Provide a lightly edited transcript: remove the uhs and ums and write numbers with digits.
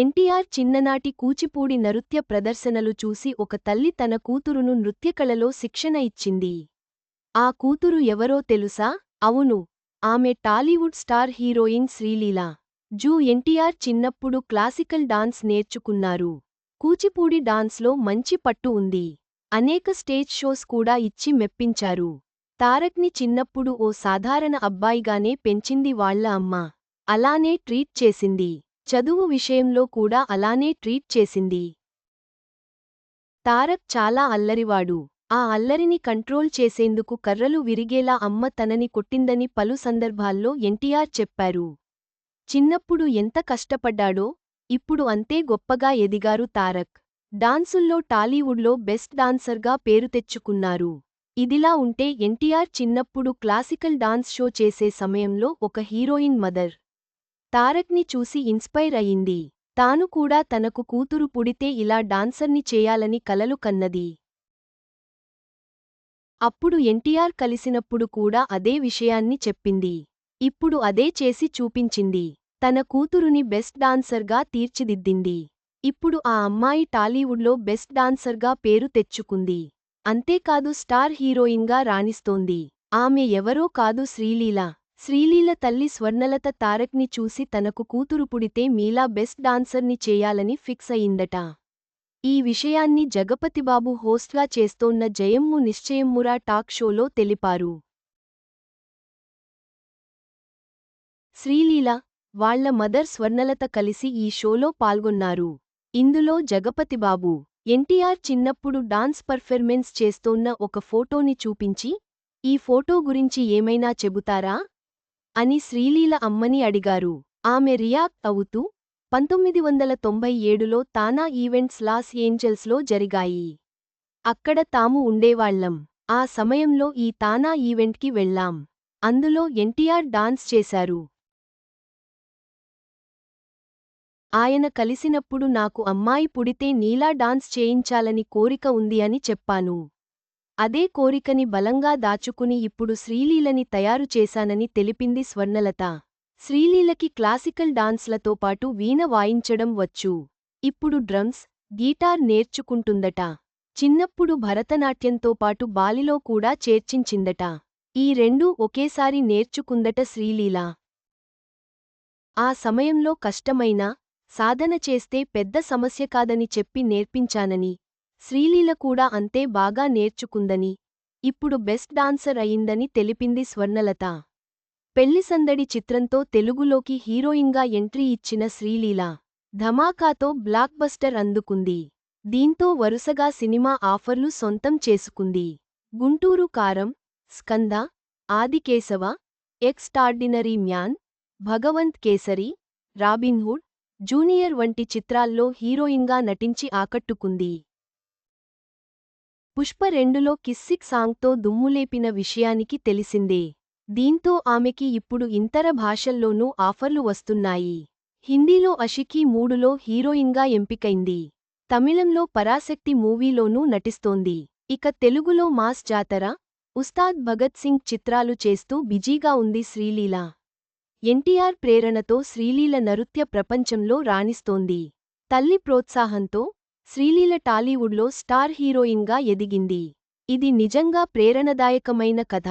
ఎన్టీఆర్ చిన్ననాటి కూచిపూడి నృత్య ప్రదర్శనలు చూసి ఒక తల్లి తన కూతురును నృత్యకళలో శిక్షణ ఇచ్చింది. ఆ కూతురు ఎవరో తెలుసా? అవును, ఆమె టాలీవుడ్ స్టార్ హీరోయిన్ శ్రీలీల. ఎన్టీఆర్ చిన్నప్పుడు క్లాసికల్ డాన్స్ నేర్చుకున్నారు. కూచిపూడి డాన్స్లో మంచి పట్టు ఉంది. అనేక స్టేజ్ షోస్ కూడా ఇచ్చి మెప్పించారు. తారక్ని చిన్నప్పుడు ఓ సాధారణ అబ్బాయిగానే పెంచింది వాళ్ళ అమ్మ. అలానే ట్రీట్ చేసింది. చదువు విషయంలో కూడా అలానే ట్రీట్ చేసింది. తారక్ చాలా అల్లరివాడు. ఆ అల్లరిని కంట్రోల్ చేసేందుకు కర్రలు విరిగేలా అమ్మ తనని కొట్టిందని పలు సందర్భాల్లో ఎన్టీఆర్ చెప్పారు. చిన్నప్పుడు ఎంత కష్టపడ్డాడో, ఇప్పుడు అంతే గొప్పగా ఎదిగారు తారక్. డాన్సుల్లో టాలీవుడ్లో బెస్ట్ డాన్సర్గా పేరు తెచ్చుకున్నారు. ఇదిలా ఉంటే ఎన్టీఆర్ చిన్నప్పుడు క్లాసికల్ డాన్స్ షో చేసే సమయంలో ఒక హీరోయిన్ మదర్ తారక్ని చూసి ఇన్స్పైర్ అయింది. తాను కూడా తనకు కూతురు పుడితే ఇలా డాన్సర్ని చేయాలని కలలు కన్నది. అప్పుడు ఎన్టీఆర్ కలిసినప్పుడు కూడా అదే విషయాన్ని చెప్పింది. ఇప్పుడు అదే చేసి చూపించింది. తన కూతురుని బెస్ట్ డాన్సర్గా తీర్చిదిద్దింది. ఇప్పుడు ఆ అమ్మాయి టాలీవుడ్లో బెస్ట్ డాన్సర్గా పేరు తెచ్చుకుంది. అంతేకాదు స్టార్ హీరోయిన్గా రాణిస్తోంది. ఆమె ఎవరో కాదు శ్రీలీల. శ్రీలీల తల్లి స్వర్ణలత తారక్ని చూసి తనకు కూతురు పుడితే మీలా బెస్ట్ డాన్సర్ని చేయాలని ఫిక్స్ అయిందట. ఈ విషయాన్ని జగపతిబాబు హోస్ట్గా చేస్తోన్న జయమ్ము నిశ్చయమ్మురా టాక్ షోలో తెలిపారు. శ్రీలీల, వాళ్ల మదర్ స్వర్ణలత కలిసి ఈ షోలో పాల్గొన్నారు. ఇందులో జగపతిబాబు, ఎన్టీఆర్ చిన్నప్పుడు డాన్స్ పర్ఫార్మెన్స్ చేస్తోన్న ఒక ఫోటోని చూపించి, ఈ ఫోటో గురించి ఏమైనా చెబుతారా? అని శ్రీలీల అమ్మని అడిగారు. ఆమె రియాక్ట్ అవుతూ, 1997లో తానా ఈవెంట్స్ లాస్ ఏంజల్స్లో జరిగాయి. అక్కడ తాము ఉండేవాళ్లం. ఆ సమయంలో ఈ తానా ఈవెంట్కి వెళ్లాం. అందులో ఎన్టీఆర్ డాన్స్ చేశారు. ఆయన కలిసినప్పుడు నాకు అమ్మాయి పుడితే నీలా డాన్స్ చేయించాలని కోరిక ఉంది అని చెప్పాను. అదే కోరికని బలంగా దాచుకుని ఇప్పుడు శ్రీలీలని తయారు చేశానని తెలిపింది స్వర్ణలత. శ్రీలీలకి క్లాసికల్ డాన్స్లతో పాటు వీణ వాయించడం వచ్చు. ఇప్పుడు డ్రమ్స్, గీటార్ నేర్చుకుంటుందట. చిన్నప్పుడు భరతనాట్యంతో పాటు బాలిలో కూడా చేర్చించిందట. ఈ రెండూ ఒకేసారి నేర్చుకుందట శ్రీలీల. ఆ సమయంలో కష్టమైన సాధన చేస్తే పెద్ద సమస్య కాదని చెప్పి నేర్పించానని, శ్రీలీల కూడా అంతే బాగా నేర్చుకుందని, ఇప్పుడు బెస్ట్ డాన్సర్ అయిందని తెలిపింది స్వర్ణలత. పెళ్లిసందడి చిత్రంతో తెలుగులోకి హీరోయిన్గా ఎంట్రీ ఇచ్చిన శ్రీలీల, ధమాకాతో బ్లాక్బస్టర్ అందుకుంది. దీంతో వరుసగా సినిమా ఆఫర్లు సొంతం చేసుకుంది. Guntur Kaaram, Skanda, Aadikeshava, extraordinary man, Bhagavanth Kesari, robinhood, junior వంటి చిత్రాల్లో హీరోయిన్గా నటించి ఆకట్టుకుంది. పుష్ప 2లో కిస్సిక్ సాంగ్తో దుమ్ములేపిన విషయానికి తెలిసిందే. దీంతో ఆమెకి ఇప్పుడు ఇతర భాషల్లోనూ ఆఫర్లు వస్తున్నాయి. హిందీలో అషికీ 3లో హీరోయిన్గా ఎంపికైంది. తమిళంలో పరాశక్తి మూవీలోనూ నటిస్తోంది. ఇక తెలుగులో మాస్ జాతర, ఉస్తాద్ భగత్ సింగ్ చిత్రాలు చేస్తూ బిజీగా ఉంది శ్రీలీల. ఎన్టీఆర్ ప్రేరణతో శ్రీలీల నృత్య ప్రపంచంలో రాణిస్తోంది. తల్లి ప్రోత్సాహంతో శ్రీలీల టాలీవుడ్లో స్టార్ హీరోయిన్గా ఎదిగింది. ఇది నిజంగా ప్రేరణదాయకమైన కథ.